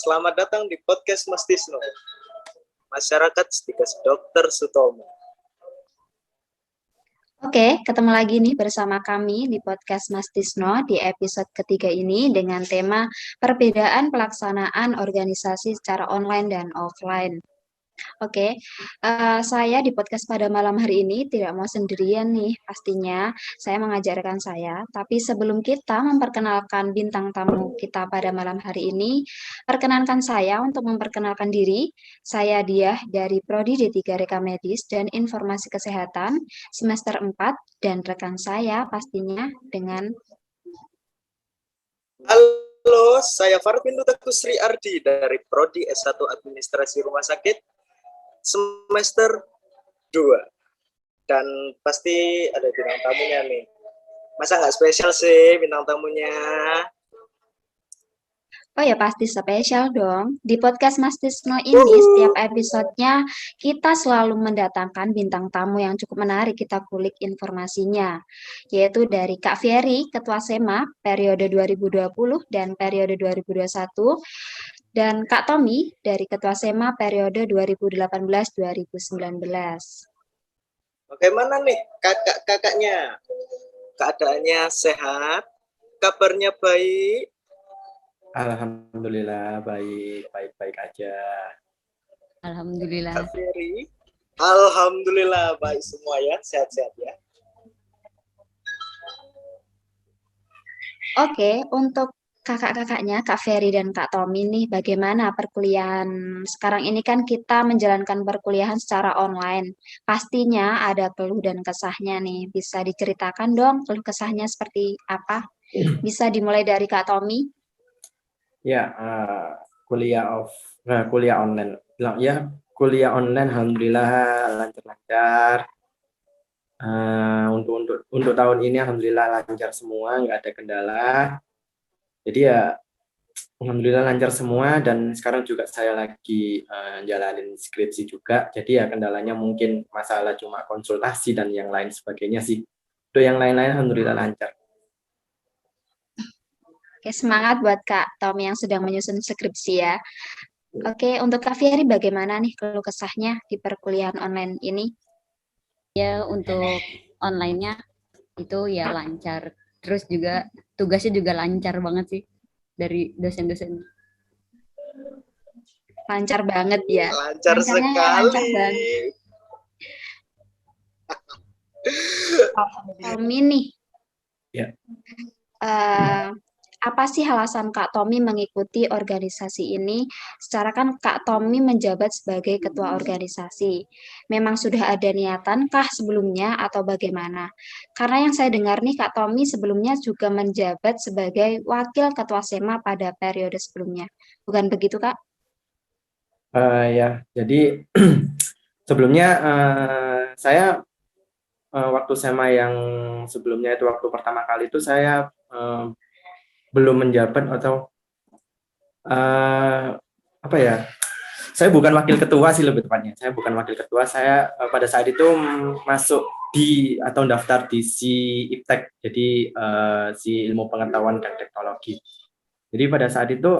selamat datang di podcast Mas Tisno, Masyarakat Stikes Dr. Sutomo. Oke, ketemu lagi nih bersama kami di podcast Mas Tisno di episode ketiga ini dengan tema perbedaan pelaksanaan organisasi secara online dan offline. Oke, saya di podcast pada malam hari ini tidak mau sendirian nih, pastinya saya mengajarkan saya. Tapi sebelum kita memperkenalkan bintang tamu kita pada malam hari ini, perkenankan saya untuk memperkenalkan diri. Saya Diah dari Prodi D3 Reka Medis dan Informasi Kesehatan semester 4 dan rekan saya pastinya dengan Halo, saya Farvindo Teguh Sri Ardi dari Prodi S1 Administrasi Rumah Sakit semester 2. Dan pasti ada bintang tamunya nih. Masa nggak spesial sih bintang tamunya? Oh ya pasti spesial dong. Di podcast Mas Tisno ini setiap episodenya kita selalu mendatangkan bintang tamu yang cukup menarik kita kulik informasinya. Yaitu dari Kak Ferry, Ketua SEMA periode 2020 dan periode 2021. Dan Kak Tommy dari Ketua SEMA periode 2018-2019. Bagaimana nih kakak-kakaknya? Keadaannya sehat? Kabarnya baik? Alhamdulillah baik aja. Alhamdulillah. Kak Ferry? Alhamdulillah baik semua ya, sehat-sehat ya. Oke, untuk kakak-kakaknya, Kak Ferry dan Kak Tommy nih, bagaimana perkuliahan? Sekarang ini kan kita menjalankan perkuliahan secara online. Pastinya ada keluh dan kesahnya nih. Bisa diceritakan dong keluh kesahnya seperti apa? Bisa dimulai dari Kak Tommy. Ya, kuliah online. Ya, kuliah online alhamdulillah lancar-lancar. Untuk tahun ini alhamdulillah lancar semua, nggak ada kendala. Jadi ya alhamdulillah lancar semua, dan sekarang juga saya lagi jalanin skripsi juga. Jadi ya kendalanya mungkin masalah cuma konsultasi dan yang lain sebagainya sih. Untuk yang lain-lain alhamdulillah lancar. Oke, semangat buat Kak Tommy yang sedang menyusun skripsi ya. Oke, untuk Kak Ferry bagaimana nih keluh kesahnya di perkuliahan online ini? Ya, untuk online-nya itu ya lancar. Terus juga tugasnya juga lancar banget sih dari dosen-dosen. Lancar banget ya. Lancar Lancarnya sekali. lancar banget. Tommy nih. Ya. Apa sih alasan Kak Tommy mengikuti organisasi ini? Secara kan Kak Tommy menjabat sebagai ketua organisasi. Memang sudah ada niatan kah sebelumnya atau bagaimana? Karena yang saya dengar nih Kak Tommy sebelumnya juga menjabat sebagai wakil ketua SEMA pada periode sebelumnya. Bukan begitu Kak? Ya, jadi sebelumnya saya waktu SEMA yang sebelumnya itu waktu pertama kali itu saya belum menjabat atau apa ya? Saya bukan wakil ketua sih lebih tepatnya. Saya bukan wakil ketua. Saya pada saat itu masuk di atau daftar di si IPTEK, jadi si ilmu pengetahuan dan teknologi. Jadi pada saat itu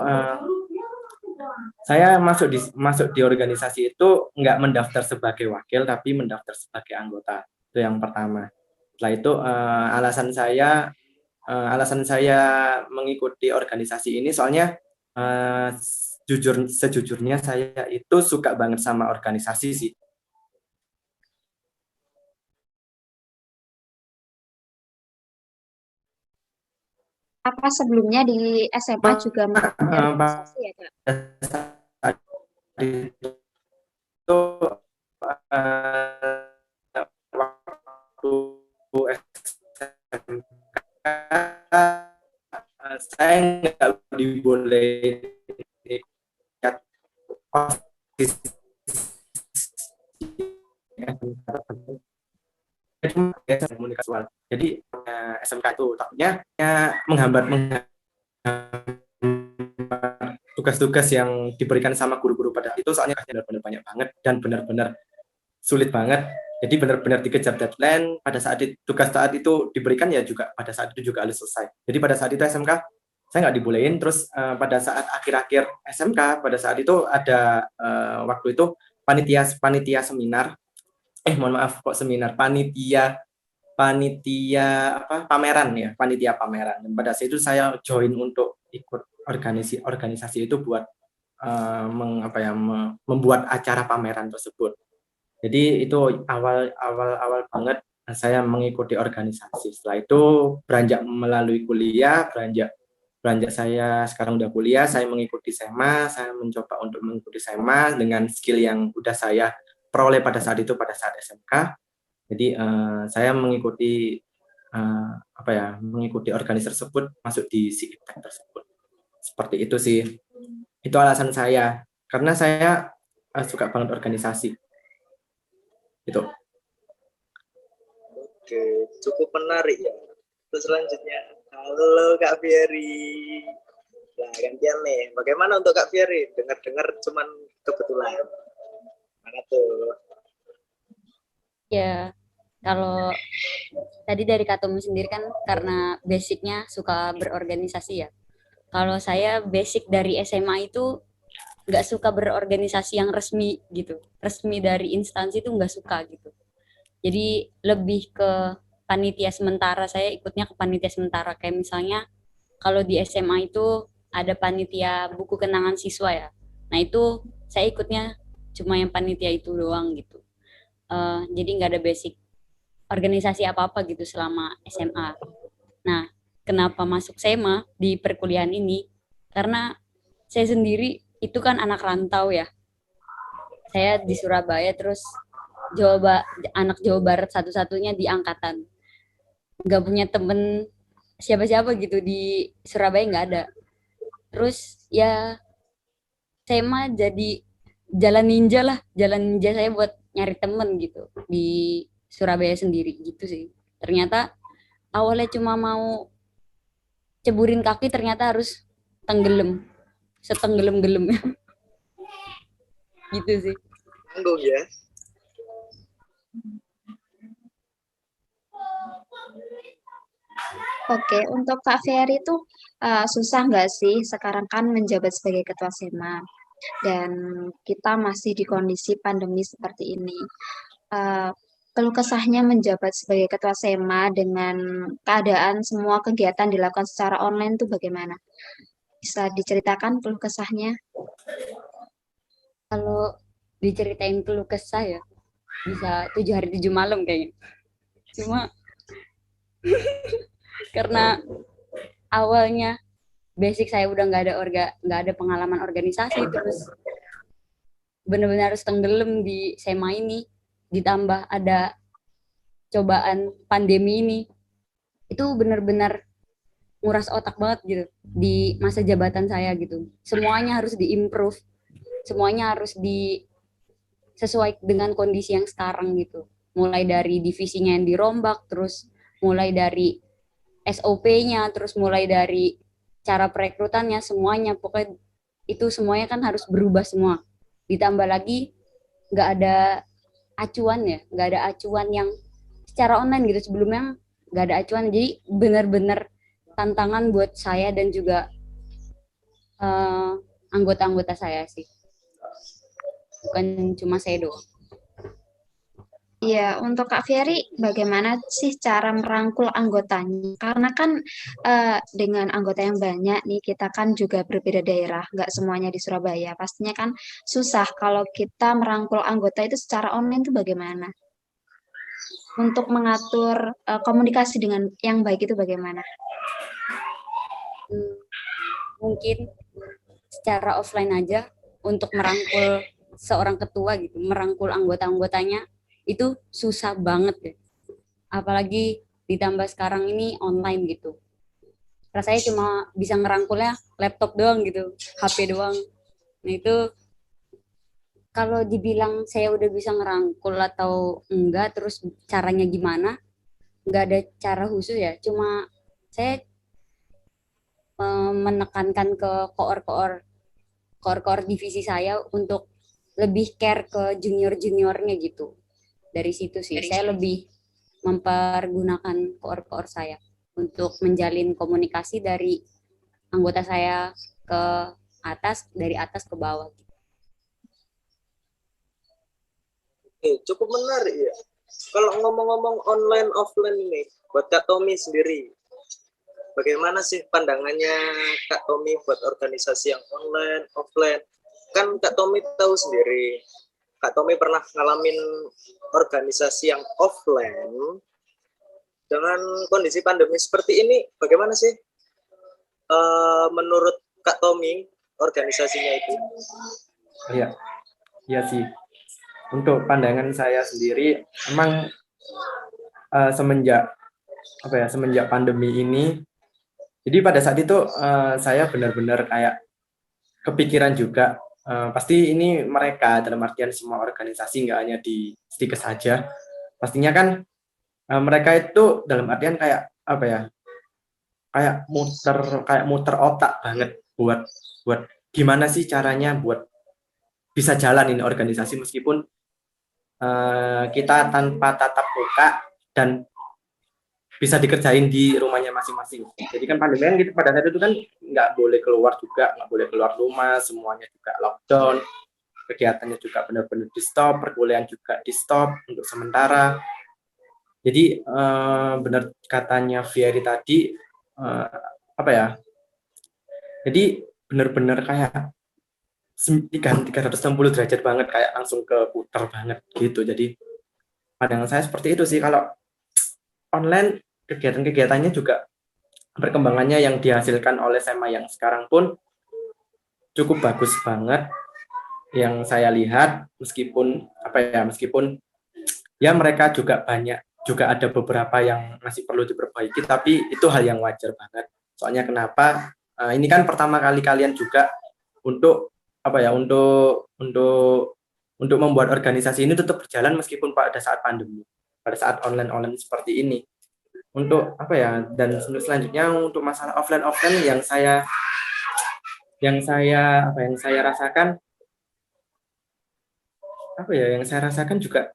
saya masuk di organisasi itu nggak mendaftar sebagai wakil, tapi mendaftar sebagai anggota. Itu yang pertama. Setelah itu alasan saya mengikuti organisasi ini soalnya sejujurnya saya itu suka banget sama organisasi sih. Apa sebelumnya di SMA juga mengikuti organisasi ya Kak? Itu waktu SMK saya nggak dibolehin ikut OSIS. Komunikasi. Jadi SMK itu takutnya menghambat tugas-tugas yang diberikan sama guru-guru pada itu, soalnya benar-benar banyak banget dan benar-benar sulit banget. Jadi benar-benar dikejar deadline. Pada saat tugas saat itu diberikan ya juga pada saat itu juga harus selesai. Jadi pada saat itu SMK saya nggak dibolehin. Terus pada saat akhir-akhir SMK, pada saat itu ada waktu itu panitia seminar, mohon maaf kok seminar, panitia pameran ya, panitia pameran. Dan pada saat itu saya join untuk ikut organisasi itu buat membuat acara pameran tersebut. Jadi itu awal banget saya mengikuti organisasi. Setelah itu beranjak melalui kuliah, beranjak saya sekarang udah kuliah, saya mengikuti SEMA, saya mencoba untuk mengikuti SEMA dengan skill yang udah saya peroleh pada saat SMK. Jadi saya mengikuti mengikuti organisasi tersebut, masuk di SIIPTEK tersebut. Seperti itu sih. Itu alasan saya, karena saya suka banget organisasi. Itu. Oke, cukup menarik ya. Terus selanjutnya, halo Kak Fieri. Nah, gantian nih. Bagaimana untuk Kak Fieri? Dengar-dengar cuman kebetulan. Mana tuh? Ya, kalau tadi dari Kak Tommy sendiri kan karena basicnya suka berorganisasi ya. Kalau saya basic dari SMA itu nggak suka berorganisasi yang resmi gitu. Resmi dari instansi itu nggak suka gitu. Jadi lebih ke panitia sementara, saya ikutnya ke panitia sementara. Kayak misalnya kalau di SMA itu ada panitia buku kenangan siswa ya. Nah itu saya ikutnya cuma yang panitia itu doang gitu. Jadi nggak ada basic organisasi apa-apa gitu selama SMA. Nah, kenapa masuk SEMA di perkuliahan ini? Karena saya sendiri itu kan anak rantau ya. Saya di Surabaya, terus anak Jawa Barat satu-satunya di angkatan. Nggak punya temen siapa-siapa gitu di Surabaya, nggak ada. Terus ya SEMA jadi jalan ninja saya buat nyari temen gitu di Surabaya sendiri gitu sih. Ternyata awalnya cuma mau ceburin kaki, ternyata harus tenggelam, setenggelam-gelamnya. Gitu sih. Tanggung ya. Oke, untuk Kak Ferry itu susah nggak sih sekarang kan menjabat sebagai ketua SEMA dan kita masih di kondisi pandemi seperti ini. Keluh kesahnya menjabat sebagai ketua SEMA dengan keadaan semua kegiatan dilakukan secara online itu bagaimana? Bisa diceritakan keluh kesahnya? Kalau diceritain keluh kesah ya bisa 7 hari 7 malam kayaknya. Cuma karena awalnya basic saya udah nggak ada pengalaman organisasi, terus benar-benar harus tenggelam di SEMA ini, ditambah ada cobaan pandemi ini, itu benar-benar nguras otak banget gitu di masa jabatan saya gitu. Semuanya harus diimprove, semuanya harus sesuai dengan kondisi yang sekarang gitu. Mulai dari divisinya yang dirombak, terus mulai dari SOP-nya, terus mulai dari cara perekrutannya, semuanya pokoknya itu semuanya kan harus berubah semua. Ditambah lagi nggak ada acuan yang secara online gitu, sebelumnya nggak ada acuan, jadi benar-benar tantangan buat saya dan juga anggota-anggota saya sih, bukan cuma saya doang. Iya, untuk Kak Ferry, bagaimana sih cara merangkul anggotanya? Karena kan dengan anggota yang banyak nih, kita kan juga berbeda daerah, nggak semuanya di Surabaya. Pastinya kan susah kalau kita merangkul anggota itu secara online itu bagaimana? Untuk mengatur komunikasi dengan yang baik itu bagaimana? Mungkin secara offline aja untuk merangkul seorang ketua gitu, merangkul anggota-anggotanya itu susah banget deh. Apalagi ditambah sekarang ini online gitu. Rasanya cuma bisa ngerangkulnya laptop doang gitu, HP doang. Nah itu kalau dibilang saya udah bisa ngerangkul atau enggak, terus caranya gimana, nggak ada cara khusus ya. Cuma saya menekankan ke koor divisi saya untuk lebih care ke junior-juniornya gitu. Dari situ sih saya lebih mempergunakan koor saya untuk menjalin komunikasi dari anggota saya ke atas, dari atas ke bawah. Cukup menarik ya. Kalau ngomong-ngomong online offline ini, buat Kak Tommy sendiri, bagaimana sih pandangannya Kak Tommy buat organisasi yang online offline? Kan Kak Tommy tahu sendiri, Kak Tommy pernah ngalamin organisasi yang offline dengan kondisi pandemi seperti ini. Bagaimana sih menurut Kak Tommy organisasinya itu? Iya, iya sih. Untuk pandangan saya sendiri, emang semenjak pandemi ini, jadi pada saat itu saya benar-benar kayak kepikiran juga, pasti ini mereka dalam artian semua organisasi, nggak hanya di Stikes saja, pastinya kan mereka itu dalam artian kayak apa ya, kayak muter otak banget buat gimana sih caranya buat bisa jalan ini organisasi meskipun kita tanpa tatap muka dan bisa dikerjain di rumahnya masing-masing. Jadi kan pandemi kan gitu, pada saat itu kan nggak boleh keluar juga, nggak boleh keluar rumah, semuanya juga lockdown, kegiatannya juga benar-benar di stop, perkuliahan juga di stop untuk sementara. Jadi benar katanya Fieri tadi, apa ya? Jadi benar-benar kayak 360 derajat banget, kayak langsung ke putar banget gitu. Jadi pandangan saya seperti itu sih. Kalau online kegiatan-kegiatannya juga perkembangannya yang dihasilkan oleh SMA yang sekarang pun cukup bagus banget yang saya lihat, meskipun ya mereka juga ada beberapa yang masih perlu diperbaiki, tapi itu hal yang wajar banget. Soalnya kenapa? Ini kan pertama kali kalian juga untuk untuk membuat organisasi ini tetap berjalan meskipun pada saat pandemi, pada saat online seperti ini. Untuk dan selanjutnya untuk masalah offline yang saya rasakan juga,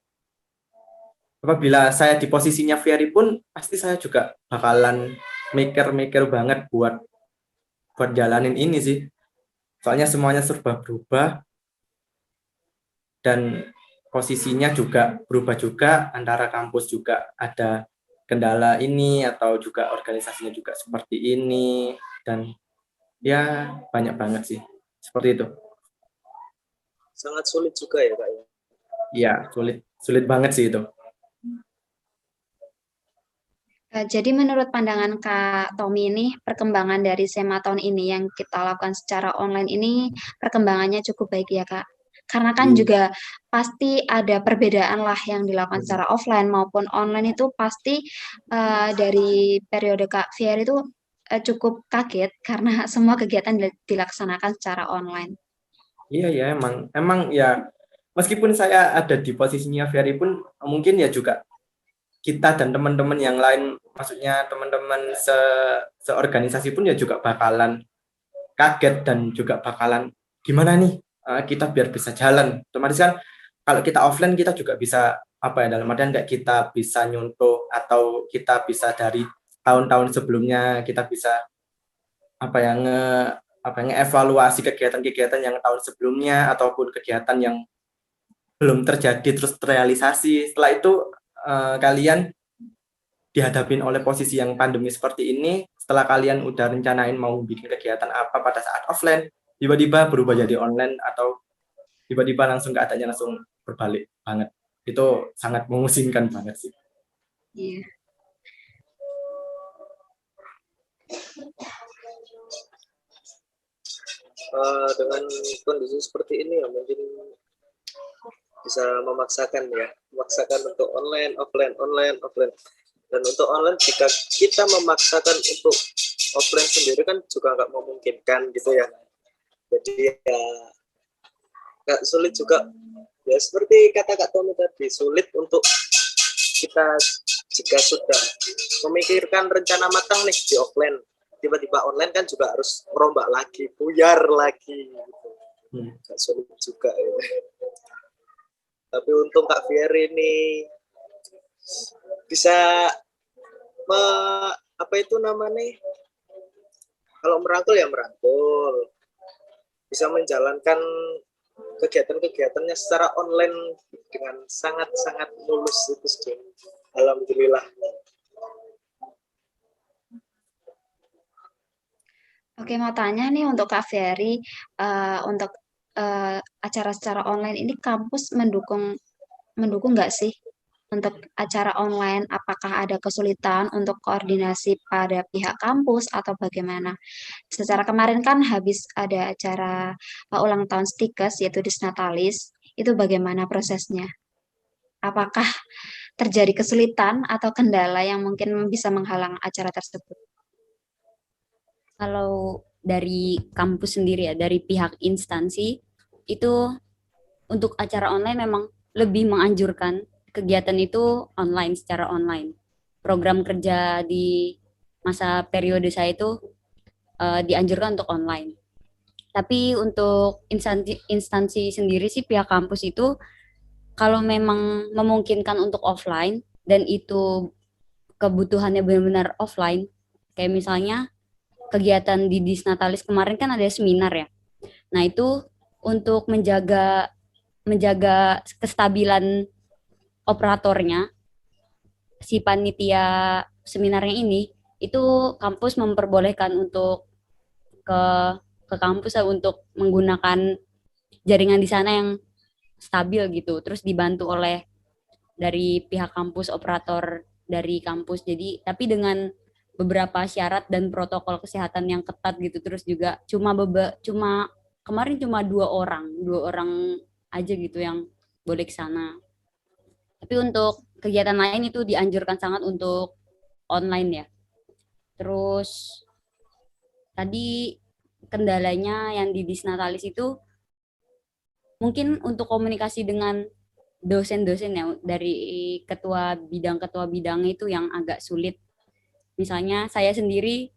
apabila saya di posisinya Ferry pun pasti saya juga bakalan mikir banget buat jalanin ini sih. Soalnya semuanya serba berubah dan posisinya juga berubah juga, antara kampus juga ada kendala ini atau juga organisasinya juga seperti ini, dan ya banyak banget sih seperti itu. Sangat sulit juga ya Kak ya? Iya, sulit banget sih itu. Jadi menurut pandangan Kak Tommy ini, perkembangan dari SEMA tahun ini yang kita lakukan secara online ini perkembangannya cukup baik ya Kak? Karena kan juga pasti ada perbedaan lah yang dilakukan secara offline maupun online itu pasti dari periode Kak Fier itu cukup kaget karena semua kegiatan dilaksanakan secara online. Iya, emang ya, meskipun saya ada di posisinya Ferry pun mungkin ya juga kita dan teman-teman yang lain, maksudnya teman-teman seorganisasi pun ya juga bakalan kaget dan juga bakalan gimana nih kita biar bisa jalan. Otomatis kan kalau kita offline kita juga bisa dalam artian kayak kita bisa nyontoh atau kita bisa dari tahun-tahun sebelumnya kita bisa ngeevaluasi kegiatan-kegiatan yang tahun sebelumnya ataupun kegiatan yang belum terjadi terus terrealisasi. Setelah itu kalian dihadapin oleh posisi yang pandemi seperti ini, setelah kalian udah rencanain mau bikin kegiatan apa pada saat offline, tiba-tiba berubah jadi online atau tiba-tiba langsung keadaannya langsung berbalik banget. Itu sangat memusingkan banget sih. Iya. Dengan kondisi seperti ini ya mungkin bisa memaksakan untuk online offline. Dan untuk online, jika kita memaksakan untuk offline sendiri kan juga nggak memungkinkan gitu ya. Jadi ya nggak sulit juga. Ya seperti kata Kak Tommy tadi, sulit untuk kita jika sudah memikirkan rencana matang nih di offline, tiba-tiba online kan juga harus merombak lagi, buyar lagi. Gitu. Nggak sulit juga ya. Tapi untung Kak Fieri ini bisa kalau merangkul ya merangkul, bisa menjalankan kegiatan-kegiatannya secara online dengan sangat-sangat mulus itu sih. Alhamdulillah. Oke, mau tanya nih untuk Kak Ferry, untuk acara secara online ini kampus mendukung nggak sih untuk acara online? Apakah ada kesulitan untuk koordinasi pada pihak kampus atau bagaimana? Secara kemarin kan habis ada acara ulang tahun Stikes yaitu Disnatalis, itu bagaimana prosesnya? Apakah terjadi kesulitan atau kendala yang mungkin bisa menghalang acara tersebut? Kalau dari kampus sendiri ya, dari pihak instansi, itu untuk acara online memang lebih menganjurkan kegiatan itu online, secara online. Program kerja di masa periode saya itu dianjurkan untuk online. Tapi untuk instansi sendiri sih, pihak kampus itu kalau memang memungkinkan untuk offline dan itu kebutuhannya benar-benar offline, kayak misalnya kegiatan di Disnatalis kemarin kan ada seminar ya. Nah, itu untuk menjaga kestabilan operatornya, si panitia seminarnya ini, itu kampus memperbolehkan untuk ke kampus untuk menggunakan jaringan di sana yang stabil gitu. Terus dibantu oleh dari pihak kampus, operator dari kampus. Jadi tapi dengan beberapa syarat dan protokol kesehatan yang ketat gitu. Terus juga cuma kemarin cuma dua orang aja gitu yang boleh ke sana. Tapi untuk kegiatan lain itu dianjurkan sangat untuk online ya. Terus tadi kendalanya yang di Disnatalis itu mungkin untuk komunikasi dengan dosen-dosen ya, dari ketua bidang itu yang agak sulit. Misalnya saya sendiri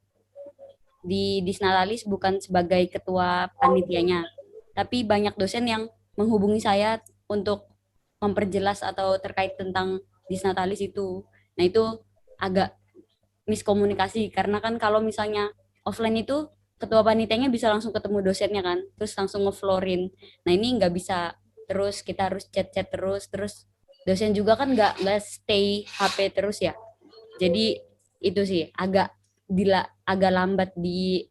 di Disnatalis bukan sebagai ketua panitianya, tapi banyak dosen yang menghubungi saya untuk memperjelas atau terkait tentang Disnatalis itu. Nah, itu agak miskomunikasi karena kan kalau misalnya offline itu ketua panitianya bisa langsung ketemu dosennya kan, terus langsung ngeflorin. Nah, ini nggak bisa, terus kita harus chat-chat terus dosen juga kan nggak stay HP terus ya. Jadi itu sih agak lambat di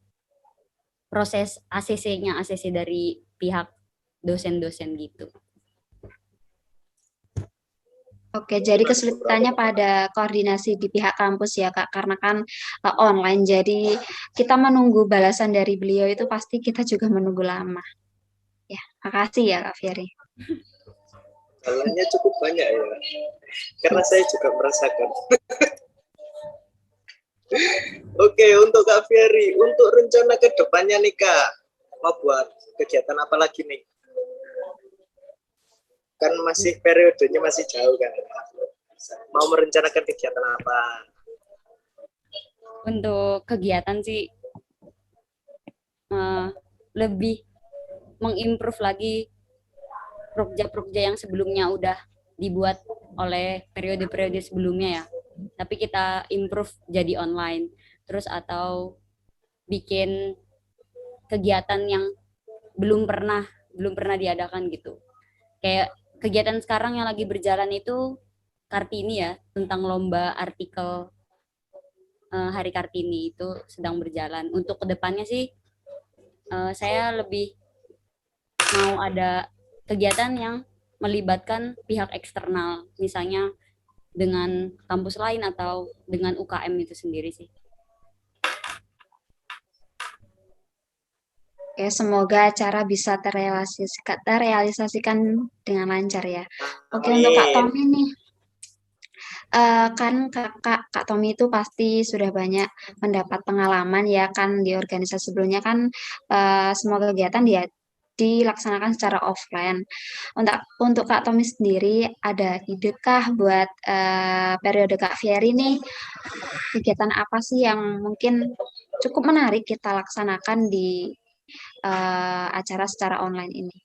proses ACC dari pihak dosen-dosen gitu. Oke, jadi kesulitannya pada koordinasi di pihak kampus ya, Kak, karena kan online. Jadi kita menunggu balasan dari beliau itu pasti kita juga menunggu lama. Ya, makasih ya Kak Ferry. Jalannya cukup banyak ya, karena saya juga merasakan. Oke, untuk Kak Ferry, untuk rencana ke depannya nih Kak, mau buat kegiatan apa lagi nih? Kan masih periodenya masih jauh kan. Mau merencanakan kegiatan apa? Untuk kegiatan sih lebih mengimprove lagi proja-proja yang sebelumnya udah dibuat oleh periode-periode sebelumnya ya. Tapi kita improve jadi online. Terus atau bikin kegiatan yang belum pernah diadakan gitu. Kayak kegiatan sekarang yang lagi berjalan itu Kartini ya, tentang lomba artikel Hari Kartini itu sedang berjalan. Untuk kedepannya sih saya lebih mau ada kegiatan yang melibatkan pihak eksternal, misalnya dengan kampus lain atau dengan UKM itu sendiri sih. Oke, semoga acara bisa terrealisasikan dengan lancar ya. Oke, untuk Kak Tommy nih. Kan Kak Tommy itu pasti sudah banyak mendapat pengalaman ya kan di organisasi sebelumnya kan semua kegiatan dia dilaksanakan secara offline. Untuk Kak Tommy sendiri ada ide kah buat periode Kak Fieri nih, kegiatan apa sih yang mungkin cukup menarik kita laksanakan di acara secara online ini?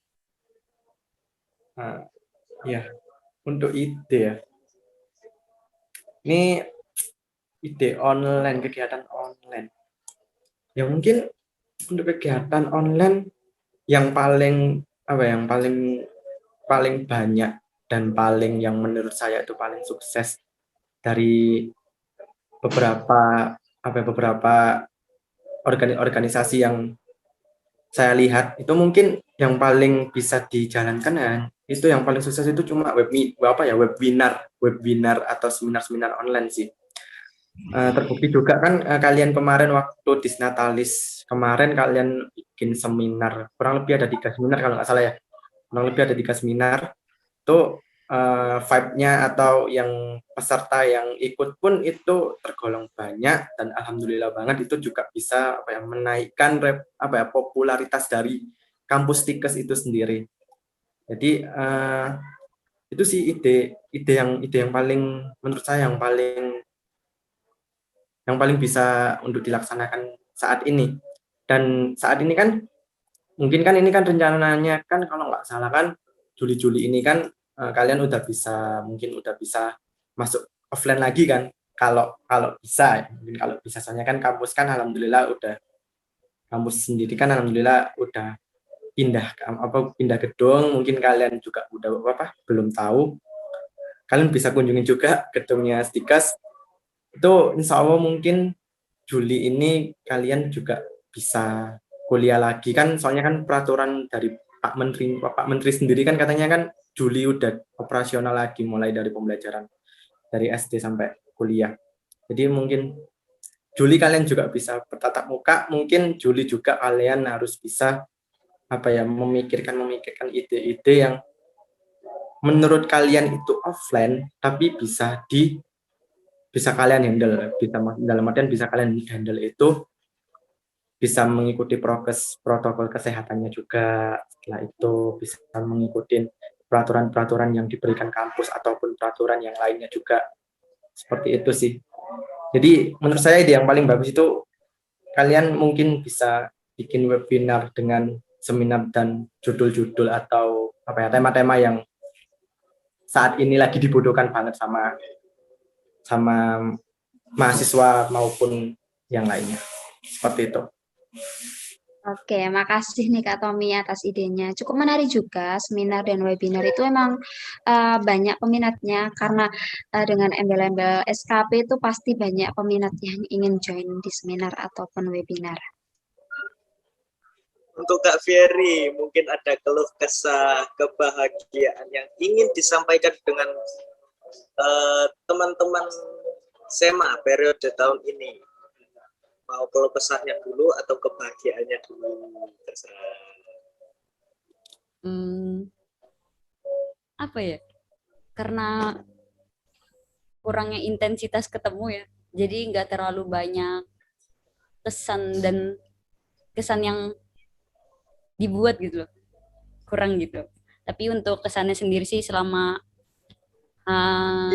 Ya, untuk ide ya. Ini ide online, kegiatan online. Ya mungkin untuk kegiatan online yang paling yang paling banyak dan paling yang menurut saya itu paling sukses dari beberapa beberapa organisasi yang saya lihat itu mungkin yang paling bisa dijalankan ya itu yang paling sukses itu cuma webinar atau seminar-seminar online sih. Terbukti juga kan kalian kemarin waktu Disnatalis kemarin kalian bikin seminar kurang lebih ada 3 seminar kalau nggak salah ya, kurang lebih ada 3 seminar itu vibe-nya atau yang peserta yang ikut pun itu tergolong banyak dan alhamdulillah banget itu juga bisa menaikkan popularitas dari kampus Tikes itu sendiri. Jadi itu sih ide yang paling menurut saya yang paling bisa untuk dilaksanakan saat ini. Dan saat ini kan mungkin kan ini kan rencananya kan kalau nggak salah kan Juli-Juli ini kan kalian udah bisa masuk offline lagi kan kalau kalau bisa mungkin kalau bisa soalnya kan kampus kan alhamdulillah udah kampus sendiri kan alhamdulillah udah pindah gedung, mungkin kalian juga udah belum tahu, kalian bisa kunjungi juga gedungnya Stikas itu insya Allah mungkin Juli ini kalian juga bisa kuliah lagi kan soalnya kan peraturan dari Pak Menteri sendiri kan katanya kan Juli udah operasional lagi mulai dari pembelajaran dari SD sampai kuliah. Jadi mungkin Juli kalian juga bisa bertatap muka, mungkin Juli juga kalian harus bisa memikirkan ide-ide yang menurut kalian itu offline tapi bisa kalian handle, dalam artian bisa kalian handle itu bisa mengikuti protokol kesehatannya juga, setelah itu bisa mengikuti peraturan-peraturan yang diberikan kampus ataupun peraturan yang lainnya juga, seperti itu sih. Jadi menurut saya ide yang paling bagus itu kalian mungkin bisa bikin webinar dengan seminar dan judul-judul atau tema-tema yang saat ini lagi dibutuhkan banget sama mahasiswa maupun yang lainnya, seperti itu. Oke, makasih nih Kak Tommy atas idenya. Cukup menarik juga seminar dan webinar itu emang banyak peminatnya karena dengan embel-embel SKP itu pasti banyak peminat yang ingin join di seminar ataupun webinar. Untuk Kak Ferry, mungkin ada keluh kesah kebahagiaan yang ingin disampaikan dengan teman-teman SEMA periode tahun ini. Mau keluh kesahnya dulu atau kebahagiaannya dulu, terserah. Apa ya? Karena kurangnya intensitas ketemu ya, jadi nggak terlalu banyak kesan yang dibuat gitu loh, kurang gitu. Tapi untuk kesannya sendiri sih selama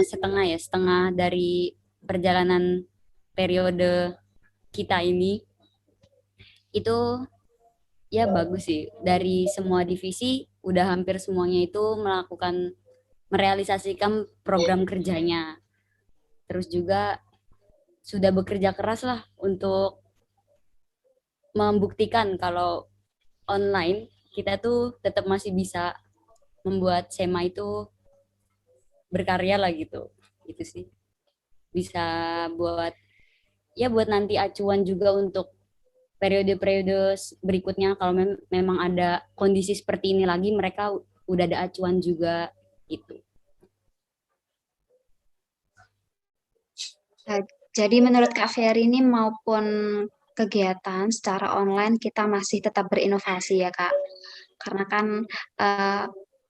setengah dari perjalanan periode kita ini itu ya bagus sih, dari semua divisi udah hampir semuanya itu merealisasikan program kerjanya, terus juga sudah bekerja keras lah untuk membuktikan kalau online kita tuh tetap masih bisa membuat SEMA itu berkarya lah gitu sih, bisa buat nanti acuan juga untuk periode-periode berikutnya kalau memang ada kondisi seperti ini lagi, mereka udah ada acuan juga gitu. Jadi menurut Kak Ferry ini maupun kegiatan secara online kita masih tetap berinovasi ya Kak, karena kan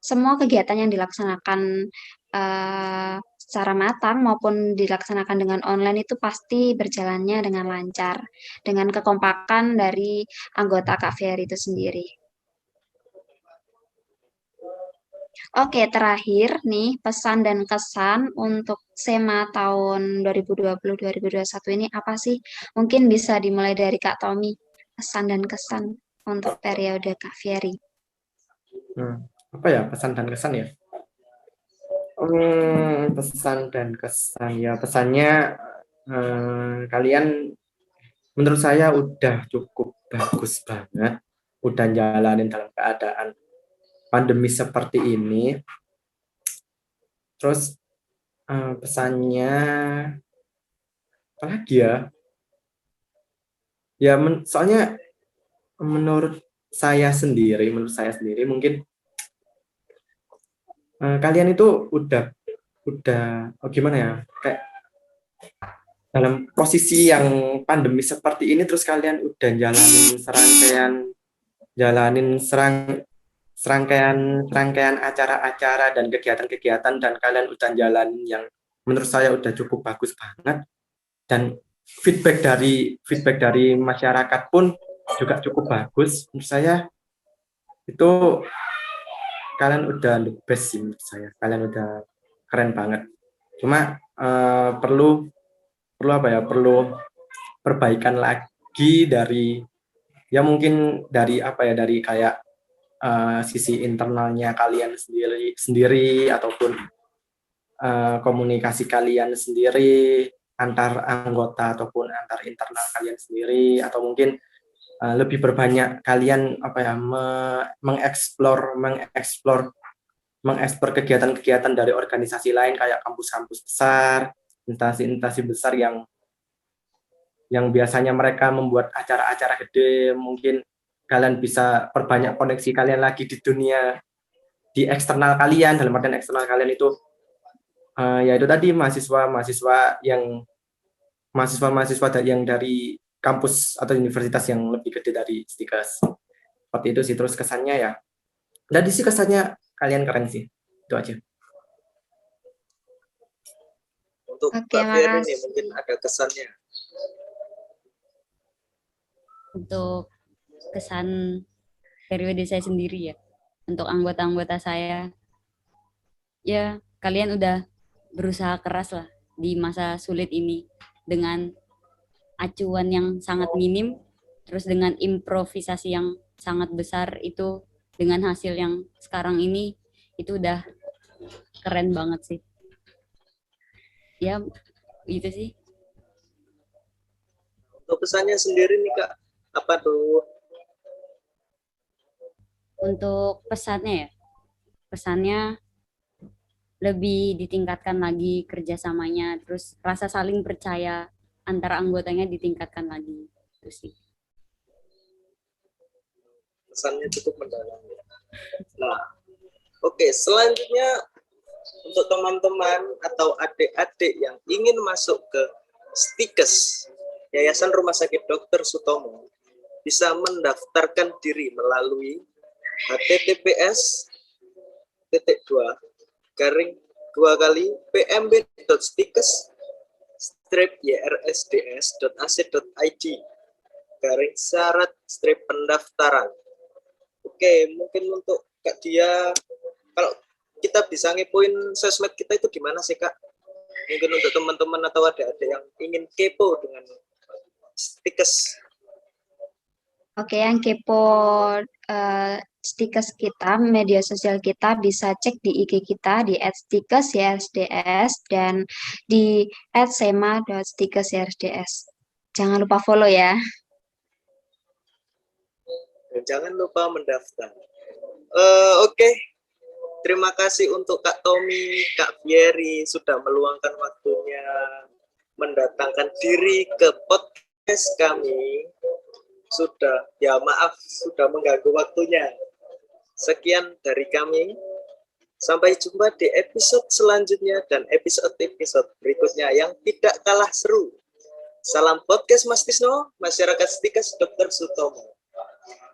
semua kegiatan yang dilaksanakan secara matang maupun dilaksanakan dengan online itu pasti berjalannya dengan lancar, dengan kekompakan dari anggota Kak Ferry itu sendiri. Oke, terakhir nih pesan dan kesan untuk SEMA tahun 2020-2021 ini apa sih? Mungkin bisa dimulai dari Kak Tommy, pesan dan kesan untuk periode Kak Ferry. Apa ya pesan dan kesan ya? Pesan dan kesan ya, pesannya kalian menurut saya udah cukup bagus banget, udah jalanin dalam keadaan pandemi seperti ini. Terus pesannya apa lagi ya? Ya soalnya menurut saya sendiri mungkin kalian itu udah gimana ya, kayak dalam posisi yang pandemi seperti ini, terus kalian udah serangkaian acara-acara dan kegiatan-kegiatan, dan kalian udah jalanin yang menurut saya udah cukup bagus banget, dan feedback dari masyarakat pun juga cukup bagus. Menurut saya itu kalian udah the best sih, menurut saya kalian udah keren banget. Cuma perlu perbaikan lagi dari ya mungkin dari dari kayak sisi internalnya kalian sendiri ataupun komunikasi kalian sendiri antar anggota ataupun antar internal kalian sendiri, atau mungkin lebih berbanyak kalian mengeksplor kegiatan-kegiatan dari organisasi lain kayak kampus-kampus besar, instansi-instansi besar yang biasanya mereka membuat acara-acara gede. Mungkin kalian bisa perbanyak koneksi kalian lagi di dunia, di eksternal kalian. Dalam artian eksternal kalian itu yaitu tadi mahasiswa yang dari kampus atau universitas yang lebih gede dari Stikes. Seperti itu sih. Terus kesannya ya, dari sih kesannya kalian keren sih. Itu aja. Untuk Mbak Fieri nih mungkin ada kesannya. Untuk kesan periode saya sendiri ya, untuk anggota-anggota saya, ya kalian udah berusaha keras lah di masa sulit ini dengan acuan yang sangat minim, terus dengan improvisasi yang sangat besar, itu dengan hasil yang sekarang ini itu udah keren banget sih. Ya, gitu sih. Untuk pesannya sendiri nih Kak, apa tuh? Untuk pesannya ya, pesannya lebih ditingkatkan lagi kerjasamanya, terus rasa saling percaya antara anggotanya ditingkatkan lagi. Itu sih. Pesannya cukup mendalam. Nah, oke, selanjutnya untuk teman-teman atau adik-adik yang ingin masuk ke Stikes, Yayasan Rumah Sakit Dr. Sutomo, bisa mendaftarkan diri melalui https://pmb.stikes-2-pmb.ac.id/syarat-pendaftaran. Oke, mungkin untuk Kak Dia, kalau kita bisa ngepoin sosmed kita itu gimana sih Kak? Mungkin untuk teman-teman atau adik-adik yang ingin kepo dengan Stikes. Oke, yang kepo Stikes kita, media sosial kita bisa cek di IG kita di @stikes_YSDS dan di @sema.stikes_YSDS. Jangan lupa follow ya. Dan jangan lupa mendaftar. Oke. Terima kasih untuk Kak Tommy, Kak Fieri sudah meluangkan waktunya mendatangkan diri ke podcast kami. Sudah mengganggu waktunya. Sekian dari kami. Sampai jumpa di episode selanjutnya dan episode-episode berikutnya yang tidak kalah seru. Salam podcast Mas Tisno, masyarakat Stikes Dr. Sutomo.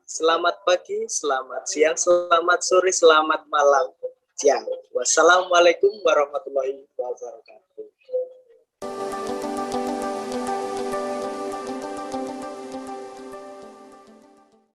Selamat pagi, selamat siang, selamat sore, selamat malam. Wassalamualaikum warahmatullahi wabarakatuh.